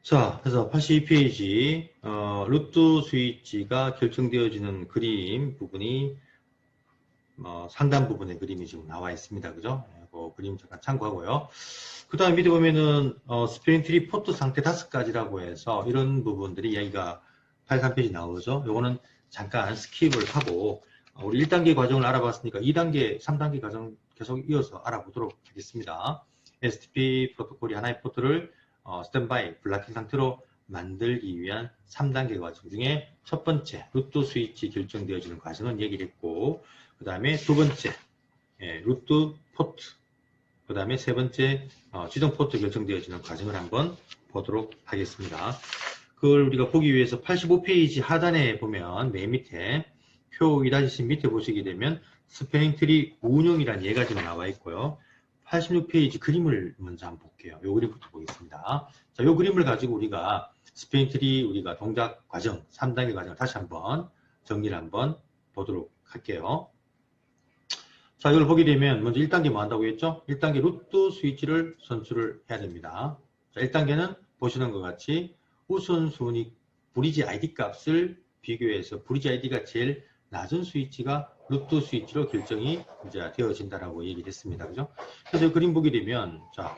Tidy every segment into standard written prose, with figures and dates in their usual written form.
자, 그래서 82페이지 루트 스위치가 결정되어지는 그림 부분이 상단 부분의 그림이 지금 나와 있습니다. 그죠? 그 그림 잠깐 참고하고요. 그 다음 밑에 보면은 스프링 트리 포트 상태 5가지라고 해서 이런 부분들이 이야기가 83페이지 나오죠. 요거는 잠깐 스킵을 하고 우리 1단계 과정을 알아봤으니까 2단계, 3단계 과정 계속 이어서 알아보도록 하겠습니다. STP 프로토콜이 하나의 포트를 스탠바이, 블락킹 상태로 만들기 위한 3단계 과정 중에 첫 번째 루트 스위치 결정되어지는 과정은 얘기를 했고, 그 다음에 두 번째 루트 포트, 그 다음에 세 번째 지정 포트 결정되어지는 과정을 한번 보도록 하겠습니다. 그걸 우리가 보기 위해서 85페이지 하단에 보면 맨 밑에 표 2-10 밑에 보시게 되면 스페닝 트리 운용이라는 예가 지금 나와 있고요. 86페이지 그림을 먼저 한번 볼게요. 이 그림부터 보겠습니다. 자, 이 그림을 가지고 우리가 스페닝 트리 우리가 동작 과정, 3단계 과정을 다시 한번 정리를 한번 보도록 할게요. 자, 이걸 보게 되면 먼저 1단계 뭐 한다고 했죠? 1단계 루트 스위치를 선출을 해야 됩니다. 자, 1단계는 보시는 것 같이 우선순위 브리지 ID 값을 비교해서 브리지 ID가 제일 낮은 스위치가 루트 스위치로 결정이 이제 되어진다라고 얘기를 했습니다. 그죠? 그래서 그림 보게 되면, 자,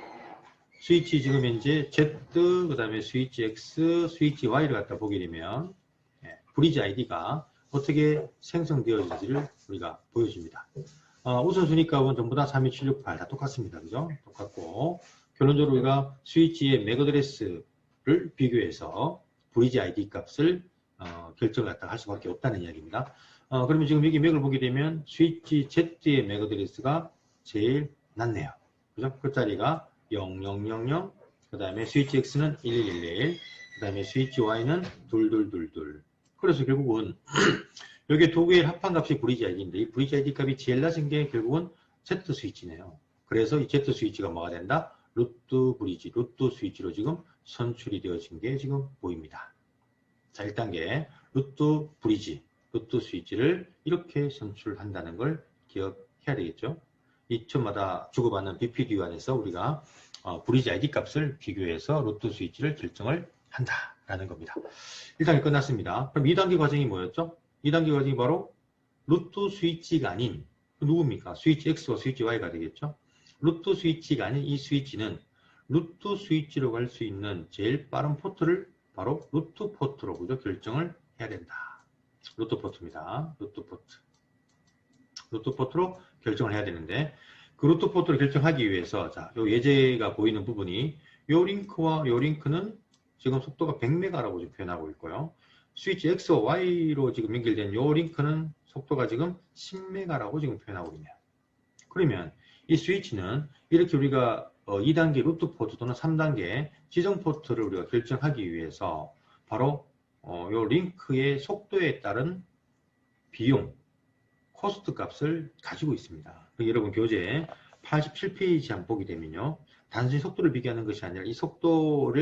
스위치 지금 현재 Z, 그 다음에 스위치 X, 스위치 Y를 갖다 보게 되면, 브리지 ID가 어떻게 생성되어진지를 우리가 보여줍니다. 우선순위 값은 전부 다 32768 다 똑같습니다. 그죠? 똑같고, 결론적으로 우리가 스위치의 맥 어드레스를 비교해서 브리지 ID 값을 결정을 갖다 할 수밖에 없다는 이야기입니다. 그러면 지금 여기 맥을 보게 되면 스위치 Z의 맥 어드레스가 제일 낮네요. 그죠? 끝자리가 0000, 그 다음에 스위치 X는 1111, 그 다음에 스위치 Y는 2222. 그래서 결국은 여기 두 개의 합한 값이 브리지 ID인데 이 브리지 ID 값이 제일 낮은 게 결국은 Z 스위치네요. 그래서 이 Z 스위치가 뭐가 된다? 루트 브리지, 루트 스위치로 지금 선출이 되어진 게 지금 보입니다. 자, 1단계 루트 브리지, 루트 스위치를 이렇게 선출한다는 걸 기억해야 되겠죠. 이점마다 주고받는 BPD 안에서 우리가 브리지 ID 값을 비교해서 루트 스위치를 결정을 한다라는 겁니다. 1단계 끝났습니다. 그럼 2단계 과정이 뭐였죠? 2단계 과정이 바로 루트 스위치가 아닌 누굽니까? 스위치 X와 스위치 Y가 되겠죠? 루트 스위치가 아닌 이 스위치는 루트 스위치로 갈 수 있는 제일 빠른 포트를 바로 루트 포트로 그죠? 결정을 해야 된다. 루트 포트입니다. 루트 포트. 루트 포트로 결정을 해야 되는데 그 루트 포트를 결정하기 위해서 자, 요 예제가 보이는 부분이 요 링크와 요 링크는 지금 속도가 100메가라고 지금 표현하고 있고요. 스위치 X와 Y로 지금 연결된 요 링크는 속도가 지금 10메가라고 지금 표현하고 있네요. 그러면 이 스위치는 이렇게 우리가 2단계 루트 포트 또는 3단계 지정 포트를 우리가 결정하기 위해서 바로 요 링크의 속도에 따른 비용, 코스트 값을 가지고 있습니다. 여러분 교재 87페이지 한번 보게 되면요. 단순히 속도를 비교하는 것이 아니라 이 속도하고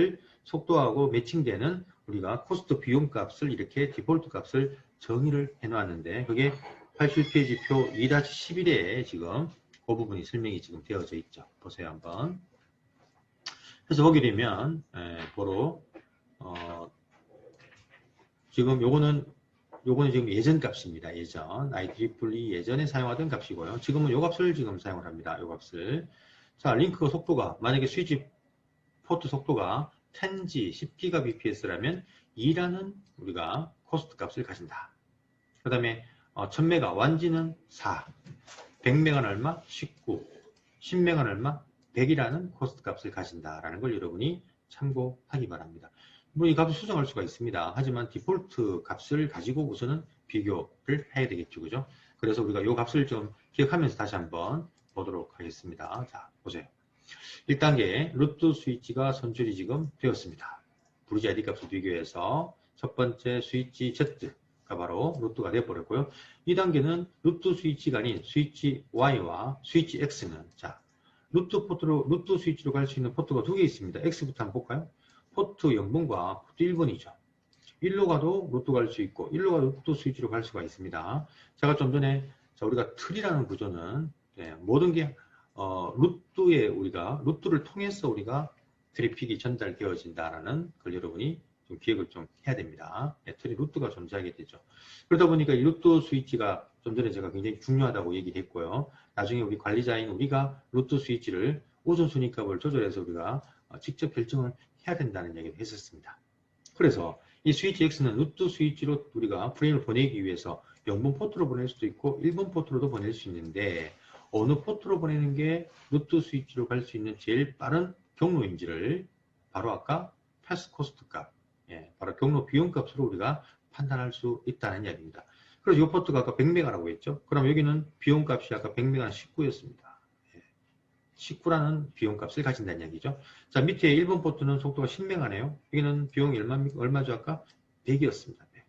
매칭되는 우리가 코스트 비용 값을 이렇게 디폴트 값을 정의를 해 놨는데 그게 87페이지 표 2-11에 지금 그 부분이 설명이 지금 되어져 있죠. 보세요 한번. 그래서 보게 되면 바로 지금 요거는 지금 예전 값입니다. 예전 IEEE 예전에 사용하던 값이고요. 지금은 요 값을 지금 사용을 합니다. 요 값을. 자, 링크 속도가 만약에 스위치 포트 속도가 10G, 10GBps라면 2라는 우리가 코스트 값을 가진다. 그 다음에 1000메가 완지는 4, 100메가는 얼마? 19, 10메가는 얼마? 100이라는 코스트 값을 가진다라는 걸 여러분이 참고하기 바랍니다. 뭐 이 값을 수정할 수가 있습니다. 하지만 디폴트 값을 가지고 우선은 비교를 해야 되겠죠. 그죠? 그래서 우리가 이 값을 좀 기억하면서 다시 한번 보도록 하겠습니다. 자, 보세요. 1단계 루트 스위치가 선출이 지금 되었습니다. 브리지 ID 값을 비교해서 첫 번째 스위치 Z가 바로 루트가 되어버렸고요. 2단계는 루트 스위치가 아닌 스위치 Y와 스위치 X는 자, 루트 스위치로 갈 수 있는 포트가 두 개 있습니다. X부터 한번 볼까요? 포트 0번과 포트 1번이죠. 1로 가도 루트 갈 수 있고 1로 가도 루트 스위치로 갈 수가 있습니다. 제가 좀 전에 우리가 틀이라는 구조는 모든 게 루트를 통해서 우리가 트래픽이 전달되어진다라는 걸 여러분이 좀 기억을 좀 해야 됩니다. 트리 루트가 존재하게 되죠. 그러다 보니까 이 루트 스위치가 좀 전에 제가 굉장히 중요하다고 얘기했고요. 나중에 우리 관리자인 우리가 루트 스위치를 우선순위 값을 조절해서 우리가 직접 결정을 해야 된다는 얘기를 했었습니다. 그래서 이 스위치 X는 루트 스위치로 우리가 프레임을 보내기 위해서 0번 포트로 보낼 수도 있고 1번 포트로도 보낼 수 있는데 어느 포트로 보내는 게 루트 스위치로 갈 수 있는 제일 빠른 경로인지를 바로 아까 패스 코스트 값, 바로 경로 비용 값으로 우리가 판단할 수 있다는 이야기입니다. 그래서 이 포트가 아까 100메가라고 했죠. 그럼 여기는 비용 값이 아까 100메가는 19였습니다. 19라는 비용 값을 가진다는 이야기죠. 자, 밑에 1번 포트는 속도가 10메가네요. 여기는 비용이 얼마죠? 아까 100이었습니다. 100.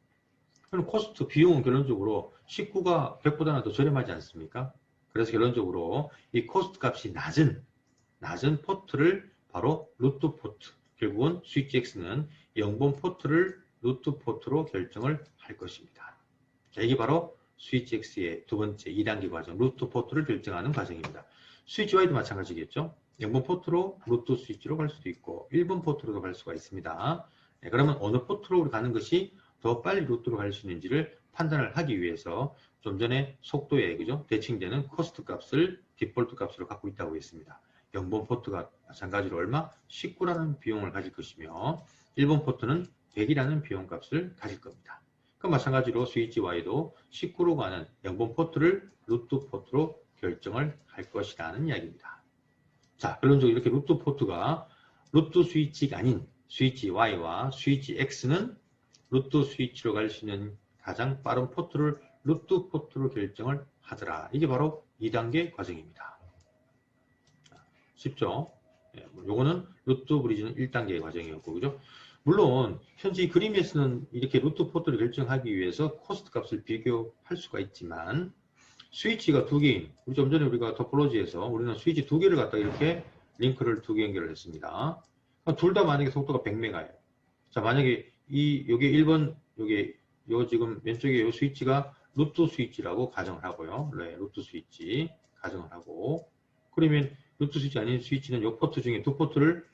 그럼 코스트, 비용은 결론적으로 19가 100보다는 더 저렴하지 않습니까? 그래서 결론적으로 이 코스트 값이 낮은 포트를 바로 루트 포트, 결국은 스위치 X는 0번 포트를 루트 포트로 결정을 할 것입니다. 자, 이게 바로 스위치 X의 두 번째 2단계 과정, 루트 포트를 결정하는 과정입니다. 스위치 Y도 마찬가지겠죠. 0번 포트로 루트 스위치로 갈 수도 있고 1번 포트로도 갈 수가 있습니다. 그러면 어느 포트로 우리 가는 것이 더 빨리 루트로 갈 수 있는지를 판단을 하기 위해서 좀 전에 속도에 그죠? 대칭되는 코스트 값을 디폴트 값으로 갖고 있다고 했습니다. 0번 포트가 마찬가지로 얼마? 19라는 비용을 가질 것이며 1번 포트는 100이라는 비용 값을 가질 겁니다. 그 마찬가지로 스위치 Y도 19로 가는 0번 포트를 루트 포트로 결정을 할 것이라는 이야기입니다. 자, 결론적으로 이렇게 루트 포트가 루트 스위치가 아닌 스위치 Y와 스위치 X는 루트 스위치로 갈 수 있는 가장 빠른 포트를 루트 포트로 결정을 하더라. 이게 바로 2단계 과정입니다. 쉽죠? 요거는 루트 브리지는 1단계의 과정이었고, 그죠? 물론 현재 이 그림에서는 이렇게 루트 포트를 결정하기 위해서 코스트 값을 비교할 수가 있지만 스위치가 두 개인, 좀 전에 우리가 토폴로지에서 우리는 스위치 두 개를 갖다가 이렇게 링크를 두 개 연결을 했습니다. 둘 다 만약에 속도가 100메가예요. 자, 만약에 요게 1번, 요 지금 왼쪽에 요 스위치가 루트 스위치라고 가정을 하고요. 네, 루트 스위치 가정을 하고. 그러면 루트 스위치 아닌 스위치는 요 포트 중에 두 포트를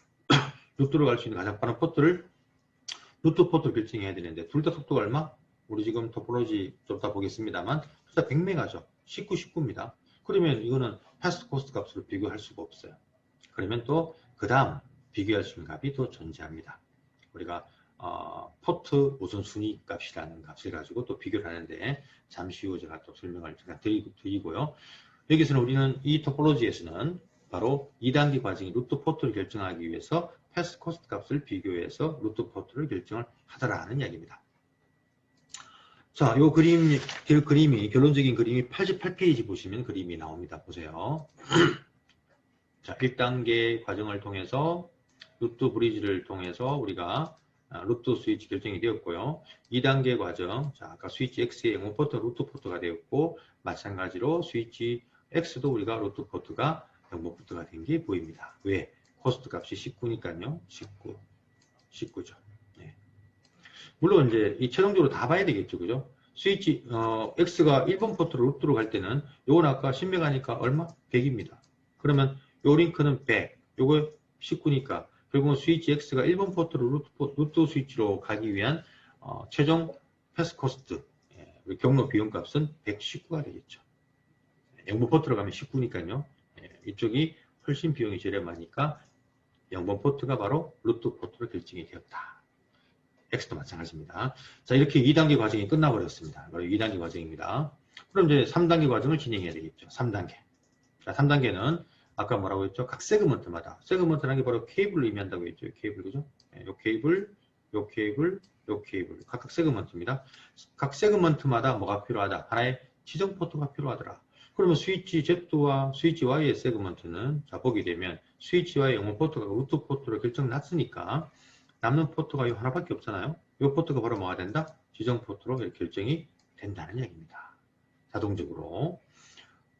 루트로 갈 수 있는 가장 빠른 포트를 루트 포트로 결정해야 되는데 둘 다 속도가 얼마? 우리 지금 토폴로지 좀 이따 보겠습니다만 둘 다 100메가죠. 19입니다. 그러면 이거는 패스트 코스트 값으로 비교할 수가 없어요. 그러면 또 그 다음 비교할 수 있는 값이 또 존재합니다. 우리가 포트 우선순위 값이라는 값을 가지고 또 비교를 하는데 잠시 후 제가 또 설명을 드리고요. 여기서는 우리는 이 토폴로지에서는 바로 2단계 과정인 루트 포트를 결정하기 위해서 패스 코스트 값을 비교해서 루트 포트를 결정을 하더라는 이야기입니다. 자, 요 그림이 결론적인 그림이 88페이지 보시면 그림이 나옵니다. 보세요. 자, 1단계 과정을 통해서 루트 브리지를 통해서 우리가 루트 스위치 결정이 되었고요. 2단계 과정, 자, 아까 스위치 X의 0번 포트 루트 포트가 되었고 마찬가지로 스위치 X도 우리가 루트 포트가 0번 포트가 된 게 보입니다. 왜? 코스트 값이 19니까요. 19죠. 네. 물론 이제 이 최종적으로 다 봐야 되겠죠. 그죠? 스위치 X가 1번 포트로 루트로 갈 때는 요건 아까 10메가니까 얼마? 100입니다. 그러면 요 링크는 100, 요거 19니까 결국은 스위치 X가 1번 포트로 루트 스위치로 가기 위한 최종 패스 코스트, 경로 비용 값은 119가 되겠죠. 0번 포트로 가면 19니까요. 이쪽이 훨씬 비용이 저렴하니까 0번 포트가 바로 루트 포트로 결정이 되었다. X도 마찬가지입니다. 자, 이렇게 2단계 과정이 끝나버렸습니다. 바로 2단계 과정입니다. 그럼 이제 3단계 과정을 진행해야 되겠죠. 3단계. 자, 3단계는 아까 뭐라고 했죠? 각 세그먼트마다. 세그먼트라는 게 바로 케이블을 의미한다고 했죠. 케이블, 그죠? 요 케이블, 요 케이블, 요 케이블. 각각 세그먼트입니다. 각 세그먼트마다 뭐가 필요하다? 하나의 지정 포트가 필요하더라. 그러면 스위치 Z와 스위치 Y의 세그먼트는, 자, 보게 되면 스위치 Y의 0번 포트가 루트 포트로 결정났으니까 남는 포트가 이 하나밖에 없잖아요. 이 포트가 바로 뭐가 된다? 지정 포트로 이렇게 결정이 된다는 얘기입니다. 자동적으로.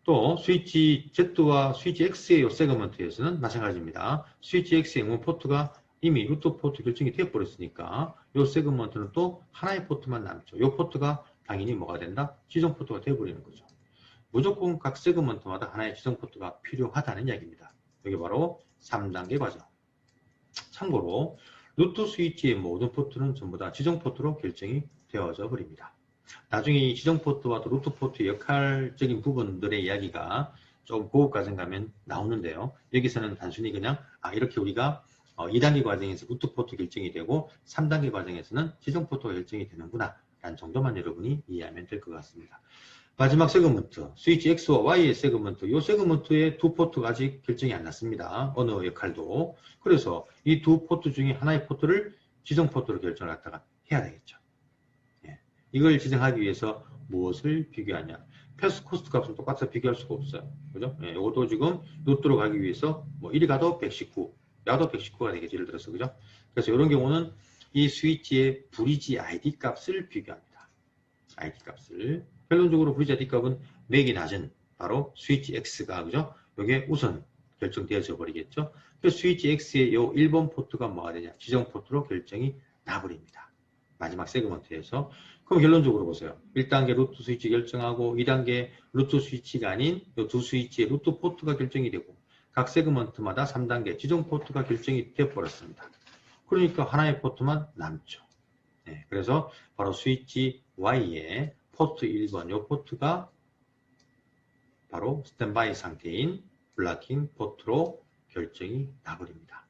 또 스위치 Z와 스위치 X의 이 세그먼트에서는 마찬가지입니다. 스위치 X의 0번 포트가 이미 루트 포트 결정이 되어버렸으니까 이 세그먼트는 또 하나의 포트만 남죠. 이 포트가 당연히 뭐가 된다? 지정 포트가 되어버리는 거죠. 무조건 각 세그먼트마다 하나의 지정 포트가 필요하다는 이야기입니다. 이게 바로 3단계 과정. 참고로 루트 스위치의 모든 포트는 전부 다 지정 포트로 결정이 되어져 버립니다. 나중에 이 지정 포트와 또 루트 포트의 역할적인 부분들의 이야기가 좀 고급 과정 가면 나오는데요. 여기서는 단순히 그냥 이렇게 우리가 2단계 과정에서 루트 포트 결정이 되고 3단계 과정에서는 지정 포트가 결정이 되는구나 라는 정도만 여러분이 이해하면 될 것 같습니다. 마지막 세그먼트, 스위치 X와 Y의 세그먼트, 이 세그먼트의 두 포트가 아직 결정이 안 났습니다. 어느 역할도. 그래서 이 두 포트 중에 하나의 포트를 지정 포트로 결정을 갖다가 해야 되겠죠. 예. 이걸 지정하기 위해서 무엇을 비교하냐. 패스 코스트 값은 똑같아서 비교할 수가 없어요. 그죠? 예, 이것도 지금 루트로 가기 위해서 뭐 1이 가도 119, 야도 119가 되겠죠. 예를 들어서. 그죠? 그래서 이런 경우는 이 스위치의 브리지 ID 값을 비교합니다. ID 값을. 결론적으로 브리지 ID 값은 맥이 낮은 바로 스위치 X가, 그죠? 이게 우선 결정되어져 버리겠죠? 그래서 스위치 X의 요 1번 포트가 뭐가 되냐? 지정 포트로 결정이 나버립니다. 마지막 세그먼트에서. 그럼 결론적으로 보세요. 1단계 루트 스위치 결정하고 2단계 루트 스위치가 아닌 이 두 스위치의 루트 포트가 결정이 되고 각 세그먼트마다 3단계 지정 포트가 결정이 되어버렸습니다. 그러니까 하나의 포트만 남죠. 네, 그래서 바로 스위치 Y의 포트 1번 이 포트가 바로 스탠바이 상태인 블락킹 포트로 결정이 나버립니다.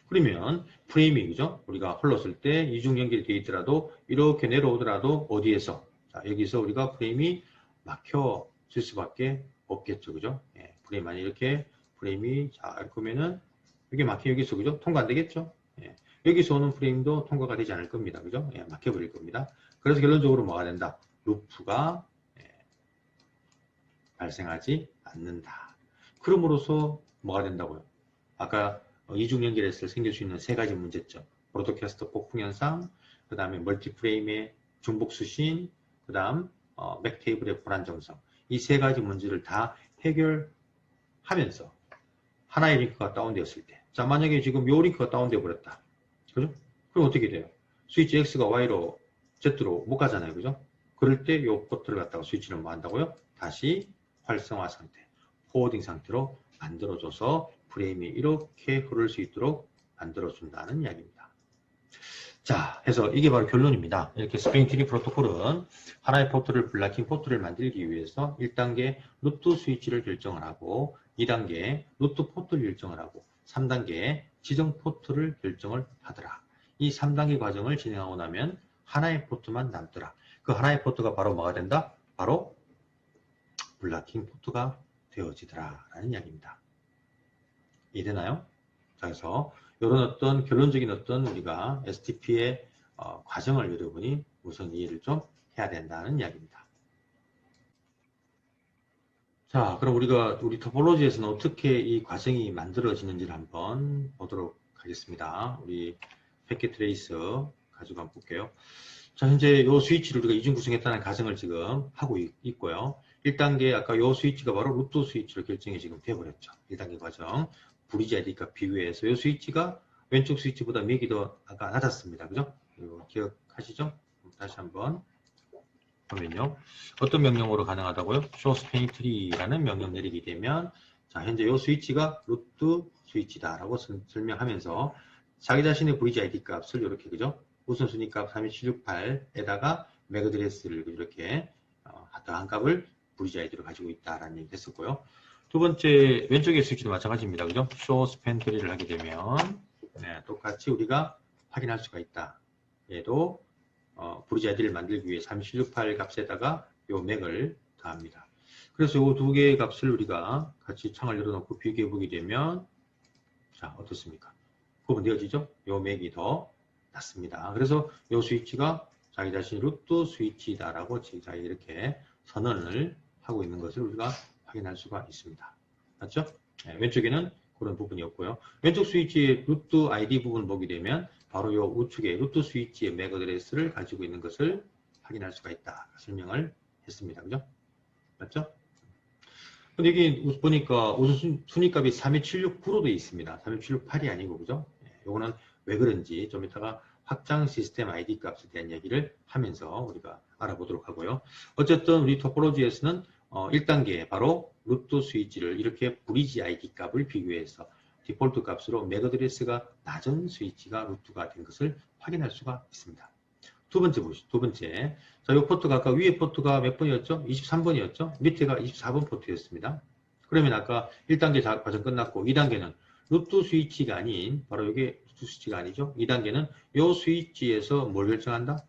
그러면 프레임이, 그죠? 우리가 흘렀을 때 이중 연결이 되어 있더라도 이렇게 내려오더라도 어디에서? 자, 여기서 우리가 프레임이 막혀질 수밖에 없겠죠. 그죠? 예, 프레임 안에 이렇게 프레임이, 자, 이렇게 보면은 여기 막혀 여기서, 그죠? 통과 안 되겠죠? 예, 여기서 오는 프레임도 통과가 되지 않을 겁니다. 그죠? 예, 막혀버릴 겁니다. 그래서 결론적으로 뭐가 된다? 루프가 발생하지 않는다. 그럼으로써 뭐가 된다고요? 아까 이중 연결했을 때 생길 수 있는 세 가지 문제점. 브로드캐스터 폭풍 현상, 그 다음에 멀티프레임의 중복 수신, 그 다음 맥 테이블의 불안정성. 이 세 가지 문제를 다 해결하면서 하나의 링크가 다운되었을 때. 자, 만약에 지금 요 링크가 다운되어 버렸다. 그죠? 그럼 어떻게 돼요? 스위치 X가 Y로, Z로 못 가잖아요. 그죠? 그럴 때 요 포트를 갖다가 스위치를 뭐 한다고요? 다시 활성화 상태, 포워딩 상태로 만들어줘서 프레임이 이렇게 흐를 수 있도록 만들어준다는 이야기입니다. 자, 해서 이게 바로 결론입니다. 이렇게 스프링 트리 프로토콜은 하나의 포트를 블락킹 포트를 만들기 위해서 1단계 루트 스위치를 결정을 하고 2단계 루트 포트를 결정을 하고 3단계 지정 포트를 결정을 하더라. 이 3단계 과정을 진행하고 나면 하나의 포트만 남더라. 그 하나의 포트가 바로 뭐가 된다? 바로 블락킹 포트가 되어지더라 라는 이야기입니다. 이해되나요? 자, 그래서 이런 어떤 결론적인 어떤 우리가 STP의 과정을 여러분이 우선 이해를 좀 해야 된다는 이야기입니다. 자, 그럼 우리 토폴로지에서는 어떻게 이 과정이 만들어지는지를 한번 보도록 하겠습니다. 우리 패킷 트레이스 가지고 한번 볼게요. 자, 현재 이 스위치를 우리가 이중 구성했다는 가정을 지금 하고 있고요. 1단계 아까 이 스위치가 바로 루트 스위치로 결정이 지금 되어버렸죠. 1단계 과정. 브리지 아이디과 비교해서 이 스위치가 왼쪽 스위치보다 맥이 더 아까 낮았습니다. 그죠? 이거 기억하시죠? 다시 한번 보면요. 어떤 명령으로 가능하다고요? show span tree라는 명령 내리게 되면 자, 현재 이 스위치가 루트 스위치다라고 설명하면서 자기 자신의 브리지 아이디 값을 이렇게, 그죠? 우선순위 값 32768에다가 맥 어드레스를 이렇게 더한 값을 브리지 아이디로 가지고 있다라는 얘기 했었고요. 두 번째 왼쪽의 스위치도 마찬가지입니다. 그죠? show span tree를 하게 되면 똑같이 우리가 확인할 수가 있다. 얘도 브리지 아이디를 만들기 위해 3768 값에다가 요 맥을 더합니다. 그래서 이 두 개의 값을 우리가 같이 창을 열어놓고 비교해 보게 되면 자, 어떻습니까? 구분되어지죠? 요 맥이 더 낮습니다. 그래서 요 스위치가 자기 자신이 루트 스위치다라고 자 이렇게 선언을 하고 있는 것을 우리가 확인할 수가 있습니다. 맞죠? 네, 왼쪽에는 그런 부분이 없고요. 왼쪽 스위치의 루트 아이디 부분을 보게 되면 바로 이 우측에 루트 스위치의 맥 어드레스를 가지고 있는 것을 확인할 수가 있다. 설명을 했습니다. 그죠? 맞죠? 근데 여기 보니까 우선 순위값이 32769로 되어 있습니다. 32768이 아니고, 그죠? 요거는 왜 그런지 좀 이따가 확장 시스템 아이디 값에 대한 얘기를 하면서 우리가 알아보도록 하고요. 어쨌든 우리 토폴로지에서는 1단계 바로 루트 스위치를 이렇게 브리지 아이디 값을 비교해서 디폴트 값으로 맥 어드레스가 낮은 스위치가 루트가 된 것을 확인할 수가 있습니다. 두 번째 보시죠. 두 번째. 자, 이 포트가 아까 위에 포트가 몇 번이었죠? 23번이었죠? 밑에가 24번 포트였습니다. 그러면 아까 1단계 과정 끝났고 2단계는 루트 스위치가 아닌 바로 이게 루트 스위치가 아니죠? 2단계는 이 스위치에서 뭘 결정한다?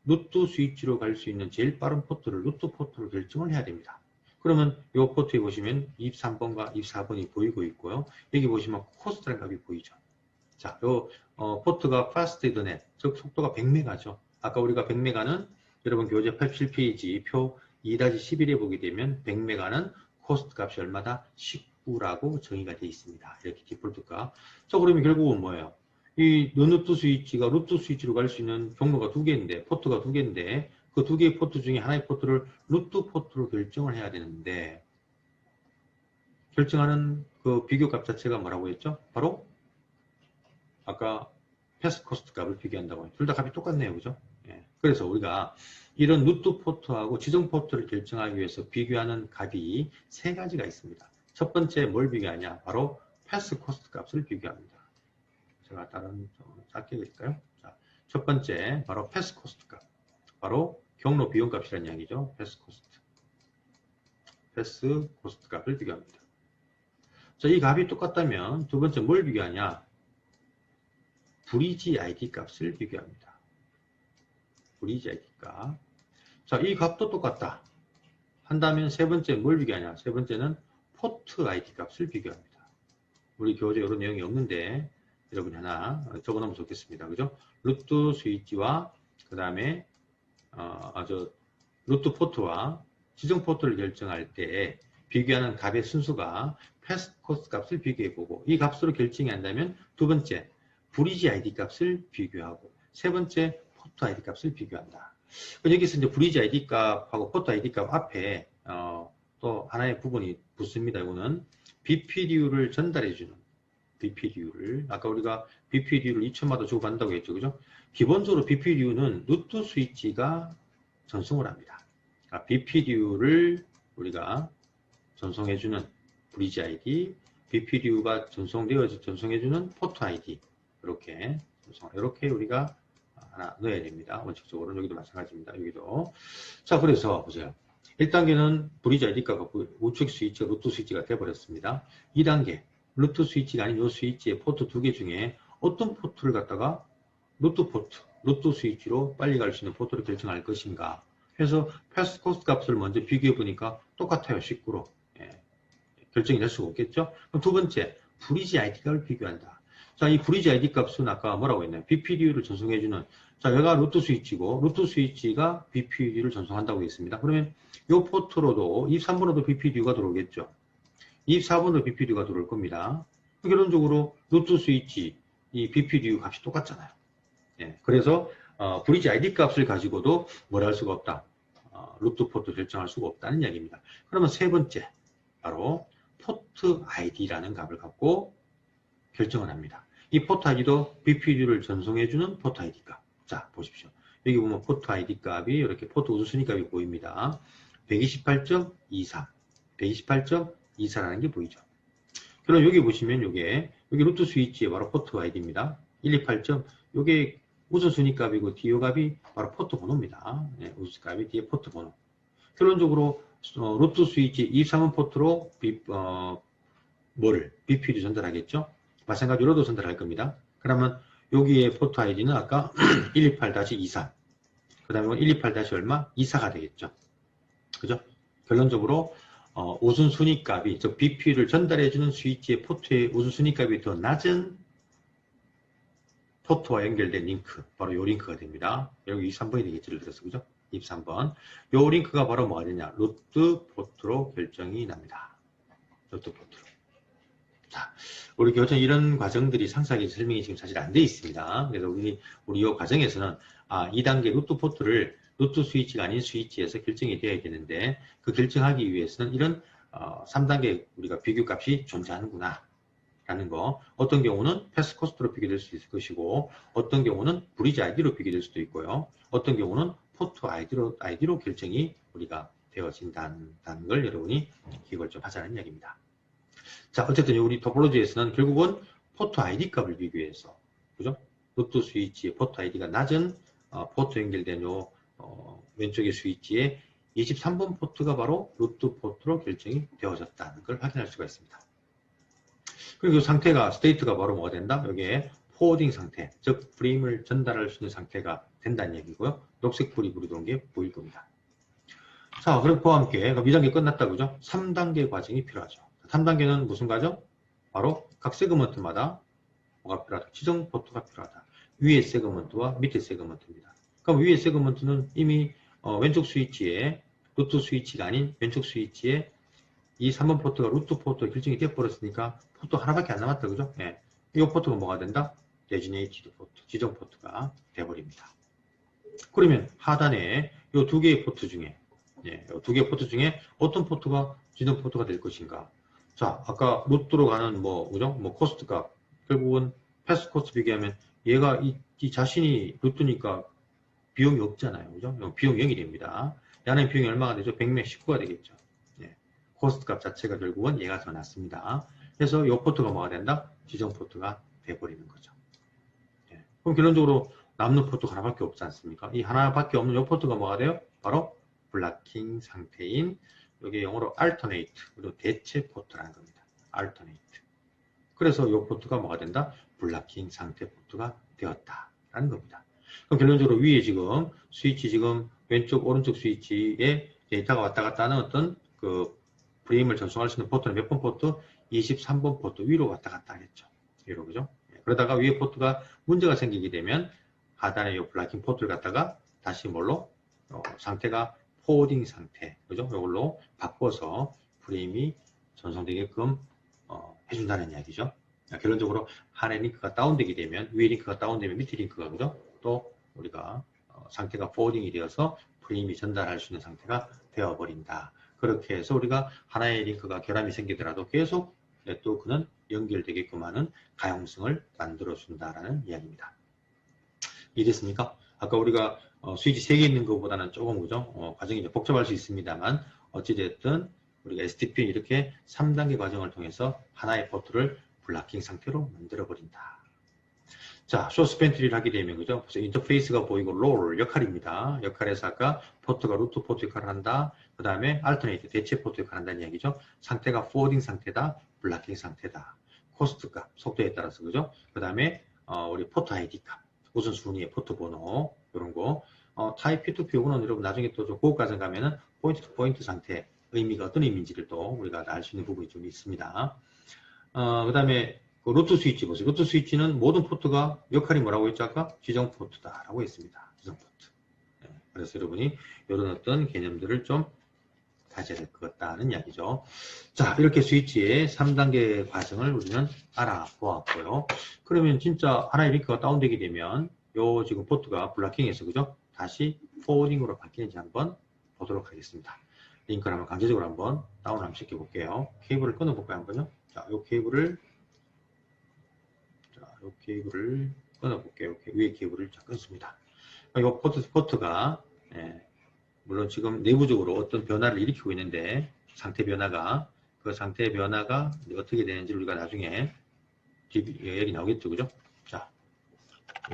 루트 스위치로 갈 수 있는 제일 빠른 포트를 루트 포트로 결정을 해야 됩니다. 그러면 이 포트에 보시면 23번과 24번이 보이고 있고요. 여기 보시면 코스트라는 값이 보이죠. 자, 요 포트가 fast ethernet, 즉 속도가 100메가죠. 아까 우리가 100메가는 여러분 교재 87페이지 표 2-11에 보게 되면 100메가는 코스트 값이 얼마다? 19라고 정의가 되어 있습니다. 이렇게 디폴트 값. 자, 그러면 결국은 뭐예요? 이 논루트 스위치가 루트 스위치로 갈 수 있는 경로가 두 개인데, 포트가 두 개인데, 그 두 개의 포트 중에 하나의 포트를 루트 포트로 결정을 해야 되는데, 결정하는 그 비교값 자체가 뭐라고 했죠? 바로 아까 패스 코스트 값을 비교한다고 해요. 둘 다 값이 똑같네요. 그죠? 예. 그래서 우리가 이런 루트 포트하고 지정 포트를 결정하기 위해서 비교하는 값이 세 가지가 있습니다. 첫 번째 뭘 비교하냐? 바로 패스 코스트 값을 비교합니다. 제가 다른 좀 작게 그릴까요? 자, 첫 번째 바로 패스 코스트 값. 바로 경로 비용 값이라는 이야기죠. 패스 코스트. 패스 코스트 값을 비교합니다. 자, 이 값이 똑같다면 두 번째 뭘 비교하냐? 브리지 ID 값을 비교합니다. 브리지 ID 값. 자, 이 값도 똑같다. 한다면 세 번째 뭘 비교하냐? 세 번째는 포트 ID 값을 비교합니다. 우리 교재 이런 내용이 없는데 여러분이 하나 적어놓으면 좋겠습니다. 그죠? 루트 스위치와 그 다음에 루트 포트와 지정 포트를 결정할 때 비교하는 값의 순수가 패스 코스트 값을 비교해보고 이 값으로 결정이 한다면 두 번째 브리지 ID 값을 비교하고 세 번째 포트 ID 값을 비교한다. 여기서 이제 브리지 ID 값하고 포트 ID 값 앞에 또 하나의 부분이 붙습니다. 이거는 BPDU를 전달해주는 BPDU를 아까 우리가 BPDU를 2초마다 주고받는다고 했죠. 그죠? 기본적으로 BPDU는 루트 스위치가 전송을 합니다. BPDU를 우리가 전송해주는 브리지 ID, BPDU가 전송해주는 포트 ID 이렇게 우리가 하나 넣어야 됩니다. 원칙적으로는 여기도 마찬가지입니다. 여기도. 자, 그래서 보세요. 1단계는 브리지 ID가 우측 스위치가 루트 스위치가 되어버렸습니다. 2단계 루트 스위치가 아닌 이 스위치의 포트 두 개 중에 어떤 포트를 갖다가 루트 스위치로 빨리 갈 수 있는 포트를 결정할 것인가 해서 패스 코스트 값을 먼저 비교해 보니까 똑같아요. 19로. 예. 결정이 될 수가 없겠죠. 그럼 두 번째 브리지 ID 값을 비교한다. 자, 이 브리지 ID 값은 아까 뭐라고 했나요? BPDU를 전송해주는, 자, 얘가 루트 스위치고, 루트 스위치가 BPDU를 전송한다고 했습니다. 그러면 이 포트로도, 23번으로도 BPDU가 들어오겠죠. 24번으로 BPDU가 들어올 겁니다. 결론적으로 루트 스위치, 이 BPDU 값이 똑같잖아요. 예, 그래서, 브리지 ID 값을 가지고도 뭘 할 수가 없다. 루트 포트 결정할 수가 없다는 이야기입니다. 그러면 세 번째, 바로 포트 ID라는 값을 갖고 결정을 합니다. 이 포트 ID도 BPDU를 전송해주는 포트 ID 값. 자, 보십시오. 여기 보면 포트 ID 값이 이렇게 포트 우선순위 값이 보입니다. 128.23, 128.24라는 게 보이죠. 그럼 여기 보시면 여기 루트 스위치의 바로 포트 ID입니다. 128. 요게 우선순위 값이고 DO 값이 바로 포트 번호입니다. 네, 우선순위 값이 뒤에 포트 번호. 결론적으로 루트 스위치 23번 포트로 BPD 전달하겠죠? 마찬가지로도 전달할 겁니다. 그러면 여기에 포트 아이디는 아까 128-23. 그 다음에 128- 얼마? 24가 되겠죠. 그죠? 결론적으로 우선순위 값이, 즉 BP를 전달해주는 스위치의 포트의 우선순위 값이 더 낮은 포트와 연결된 링크, 바로 이 링크가 됩니다. 여기 23번이 되겠죠. 예를 들어서, 그죠? 23번. 이 링크가 바로 뭐가 되냐? 루트 포트로 결정이 납니다. 루트 포트로. 자, 우리 교재 이런 과정들이 상세하게 설명이 지금 사실 안 돼 있습니다. 그래서 우리 이 과정에서는 2단계 루트 포트를 루트 스위치가 아닌 스위치에서 결정이 되어야 되는데 그 결정하기 위해서는 이런 3단계 우리가 비교값이 존재하는구나 라는 거. 어떤 경우는 패스 코스트로 비교될 수 있을 것이고 어떤 경우는 브리지 ID로 비교될 수도 있고요. 어떤 경우는 포트 ID로 결정이 우리가 되어진다는 걸 여러분이 기억을 좀 하자는 이야기입니다. 자, 어쨌든 우리 토폴로지에서는 결국은 포트 ID 값을 비교해서, 그죠? 루트 스위치의 포트 ID가 낮은 포트 연결된 요 왼쪽의 스위치의 23번 포트가 바로 루트 포트로 결정이 되어졌다는 걸 확인할 수가 있습니다. 그리고 이 상태가, 스테이트가 바로 뭐가 된다? 여기에 포워딩 상태, 즉 프레임을 전달할 수 있는 상태가 된다는 얘기고요. 녹색 불이 들어온 게 보일 겁니다. 자, 그럼 그와 함께 미단계 끝났다, 그죠? 3단계 과정이 필요하죠. 3단계는 무슨 과정? 바로 각 세그먼트마다 뭐가 필요하다? 지정 포트가 필요하다. 위의 세그먼트와 밑의 세그먼트입니다. 그럼 위의 세그먼트는 이미 왼쪽 스위치에 루트 스위치가 아닌 왼쪽 스위치에 이 3번 포트가 루트 포트로 결정이 되어버렸으니까 포트 하나밖에 안 남았다, 그죠? 예. 이 포트가 뭐가 된다? 데지네이티드 포트, 지정 포트가 되어버립니다. 그러면 하단에 이 두 개의 포트 중에, 예, 두 개의 포트 중에 어떤 포트가 지정 포트가 될 것인가? 자, 아까 루트로 가는 그죠? 코스트 값. 결국은 패스 코스트 비교하면 얘가 이 자신이 루트니까 비용이 없잖아요, 그죠? 비용 0이 됩니다. 얘는 비용이 얼마가 되죠? 100명 19가 되겠죠. 예. 코스트 값 자체가 결국은 얘가 더 낮습니다. 그래서 이 포트가 뭐가 된다? 지정 포트가 돼버리는 거죠. 예. 그럼 결론적으로 남는 포트가 하나밖에 없지 않습니까? 이 하나밖에 없는 이 포트가 뭐가 돼요? 바로 블락킹 상태인 여기 영어로 alternate, 그리고 대체 포트라는 겁니다. alternate. 그래서 이 포트가 뭐가 된다? 블락킹 상태 포트가 되었다라는 겁니다. 그럼 결론적으로 위에 지금 스위치 지금 왼쪽 오른쪽 스위치에 데이터가 왔다 갔다 하는 어떤 그 프레임을 전송할 수 있는 포트는 몇 번 포트? 23번 포트 위로 왔다 갔다 하겠죠. 위로, 그죠? 그러다가 위에 포트가 문제가 생기게 되면 하단에 이 블락킹 포트를 갖다가 다시 뭘로? 상태가 포워딩 상태, 그죠? 이걸로 바꿔서 프레임이 전송되게끔 해준다는 이야기죠. 결론적으로 하나의 링크가 다운되게 되면 위에 링크가 다운되면 밑에 링크가, 그죠? 또 우리가 상태가 포워딩이 되어서 프레임이 전달할 수 있는 상태가 되어버린다. 그렇게 해서 우리가 하나의 링크가 결함이 생기더라도 계속 네트워크는 연결되게끔 하는 가용성을 만들어준다라는 이야기입니다. 이해됐습니까? 아까 우리가 스위치 3개 있는 것보다는 조금, 그죠? 과정이 이제 복잡할 수 있습니다만 어찌됐든 우리가 STP 이렇게 3단계 과정을 통해서 하나의 포트를 블락킹 상태로 만들어버린다. 자, 소스 펜트리를 하게 되면, 그죠? 그래서 인터페이스가 보이고 롤 역할입니다. 역할에서 아까 포트가 루트 포트 역할을 한다. 그 다음에 알터네이트 대체 포트 역할을 한다는 얘기죠. 상태가 포워딩 상태다, 블락킹 상태다. 코스트 값, 속도에 따라서, 그죠? 그 다음에 우리 포트 아이디 값, 우선순위의 포트 번호, 이런 거. 타입 P2P 요거는 여러분 나중에 또 좀 고급 과정 가면은 포인트 투 포인트 상태 의미가 어떤 의미인지를 또 우리가 알 수 있는 부분이 좀 있습니다. 그 다음에 루트 스위치 보세요. 루트 스위치는 모든 포트가 역할이 뭐라고 했죠? 아까 지정 포트다라고 했습니다. 지정 포트. 네, 그래서 여러분이 이런 어떤 개념들을 좀 가져야 될 것 같다는 이야기죠. 자, 이렇게 스위치의 3단계 과정을 우리는 알아보았고요. 그러면 진짜 하나의 링크가 다운되게 되면 요 지금 포트가 블락킹해서, 그죠? 다시 포워딩으로 바뀌는지 한번 보도록 하겠습니다. 링크를 한번 강제적으로 한번 다운을 한번 시켜볼게요. 케이블을 끊어볼까요? 한번요. 자, 요 케이블을 끊어볼게요. 위에 케이블을 끊습니다. 이 포트가 물론 지금 내부적으로 어떤 변화를 일으키고 있는데 상태 변화가 어떻게 되는지 우리가 나중에 얘기 나오겠죠, 그죠? 자,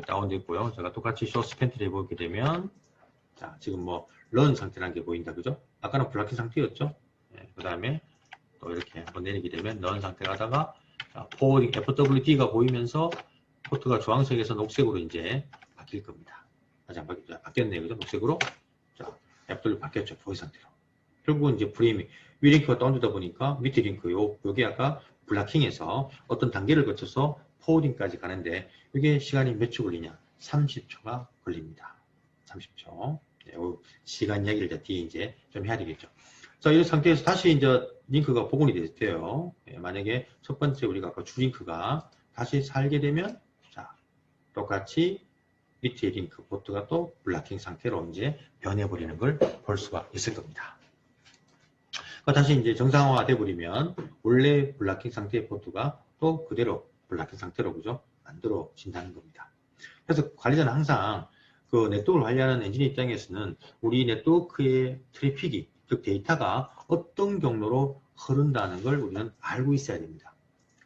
다운됐고요. 제가 똑같이 소스 펜트를 해보게 되면 자, 지금 런 상태라는 게 보인다, 그죠? 아까는 블락킹 상태였죠? 그 다음에 또 이렇게 한번 내리게 되면 런 상태가 하다가 포워딩 FWD가 보이면서 포트가 주황색에서 녹색으로 이제 바뀔 겁니다. 아직 안 바뀌었네요, 그죠? 녹색으로. 자, FW 바뀌었죠, 포이 상태로. 결국은 이제 프레임이 위 링크가 다운되다 보니까 밑에 링크, 요게 아까 블락킹에서 어떤 단계를 거쳐서 포워딩까지 가는데 이게 시간이 몇 초 걸리냐? 30초가 걸립니다. 30초. 시간 이야기를 뒤에 이제 좀 해야 되겠죠. 자, 이 상태에서 다시 이제 링크가 복원이 됐대요. 만약에 첫 번째 우리가 아까 주 링크가 다시 살게 되면, 자, 똑같이 밑에 링크 포트가 또 블락킹 상태로 이제 변해버리는 걸 볼 수가 있을 겁니다. 다시 이제 정상화가 돼버리면, 원래 블락킹 상태의 포트가 또 그대로 블락킹 상태로, 그죠? 만들어진다는 겁니다. 그래서 관리자는 항상 그 네트워크를 관리하는 엔지니어 입장에서는 우리 네트워크의 트래픽이, 즉 데이터가 어떤 경로로 흐른다는 걸 우리는 알고 있어야 됩니다.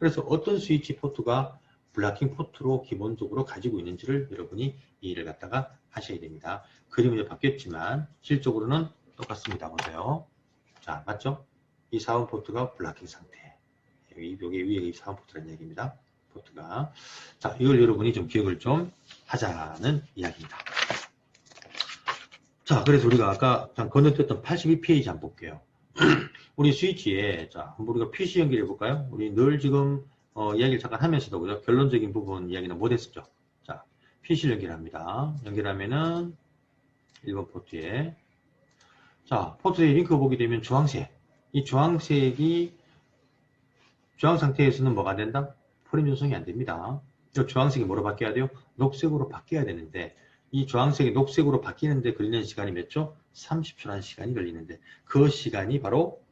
그래서 어떤 스위치 포트가 블락킹 포트로 기본적으로 가지고 있는지를 여러분이 이해를 갖다가 하셔야 됩니다. 그림이 좀 바뀌었지만 실적으로는 똑같습니다. 보세요. 자, 맞죠? 이 4번 포트가 블락킹 상태. 여기 위에 이 4번 포트라는 얘기입니다. 포트가. 자, 이걸 여러분이 좀 기억을 좀 하자는 이야기입니다. 자, 그래서 우리가 아까 건너뛰었던 82페이지 한번 볼게요. 우리 스위치에, 자, 한번 우리가 PC 연결해 볼까요? 우리 늘 지금, 이야기를 잠깐 하면서도, 그죠? 결론적인 부분 이야기는 못했었죠. 자, PC를 연결합니다. 연결하면은, 1번 포트에. 자, 포트에 링크 보게 되면 주황색. 이 주황색이, 주황 상태에서는 뭐가 안 된다? 프레임 전송이 안 됩니다. 이 주황색이 뭐로 바뀌어야 돼요? 녹색으로 바뀌어야 되는데, 이 주황색이 녹색으로 바뀌는데 걸리는 시간이 몇 초? 30초라는 시간이 걸리는데 그 시간이 바로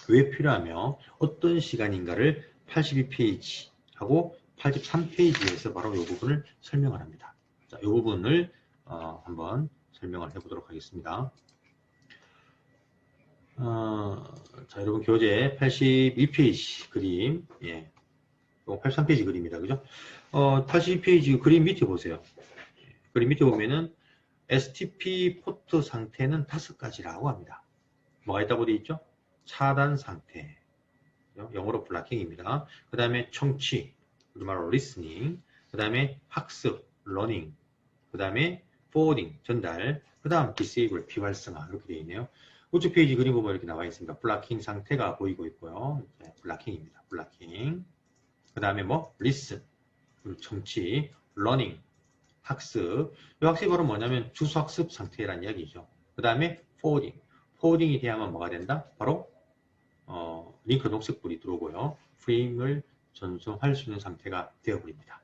왜 필요하며 어떤 시간인가를 82페이지하고 83페이지에서 바로 이 부분을 설명을 합니다. 자, 이 부분을 한번 설명을 해보도록 하겠습니다. 자, 여러분 교재 82페이지 그림, 예, 83페이지 그림이다, 그죠? 82페이지 그림 밑에 보세요. 그림 밑에 보면은 STP 포트 상태는 5가지라고 합니다. 뭐가 있다고 되어 있죠? 차단 상태, 영어로 블락킹입니다. 그 다음에 청취, 우리말로 리스닝, 그 다음에 학습, 러닝, 그 다음에 포워딩, 전달, 그 다음 디세이블, 비활성화 이렇게 되어 있네요. 우측 페이지 그림 보면 이렇게 나와 있습니다. 블락킹 상태가 보이고 있고요. 블락킹입니다. 블락킹. 그 다음에 뭐 리슨, 청취, 러닝, 학습. 이 학습이 바로 뭐냐면 주소학습 상태라는 이야기죠. 그 다음에 포워딩. 포워딩이 돼야만 뭐가 된다? 바로 링크 녹색불이 들어오고요. 프레임을 전송할 수 있는 상태가 되어버립니다.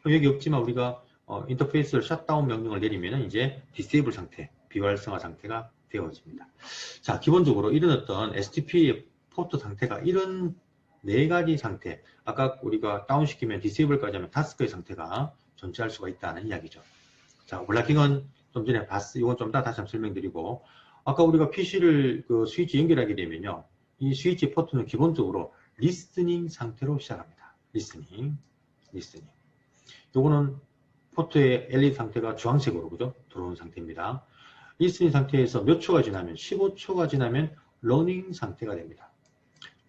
여기 없지만 우리가 인터페이스를 셧다운 명령을 내리면 이제 디세이블 상태, 비활성화 상태가 되어집니다. 자, 기본적으로 이런 어떤 STP 포트 상태가 이런 4가지 상태, 아까 우리가 다운시키면 디세이블까지 하면 5개의 상태가 존재할 수가 있다는 이야기죠. 자, 블락킹은 좀 전에 이건 좀 다시 한번 설명드리고, 아까 우리가 PC를 그 스위치 연결하게 되면요, 이 스위치 포트는 기본적으로 리스닝 상태로 시작합니다. 리스닝. 요거는 포트의 LED 상태가 주황색으로, 그죠? 들어오는 상태입니다. 리스닝 상태에서 몇 초가 지나면, 15초가 지나면 러닝 상태가 됩니다.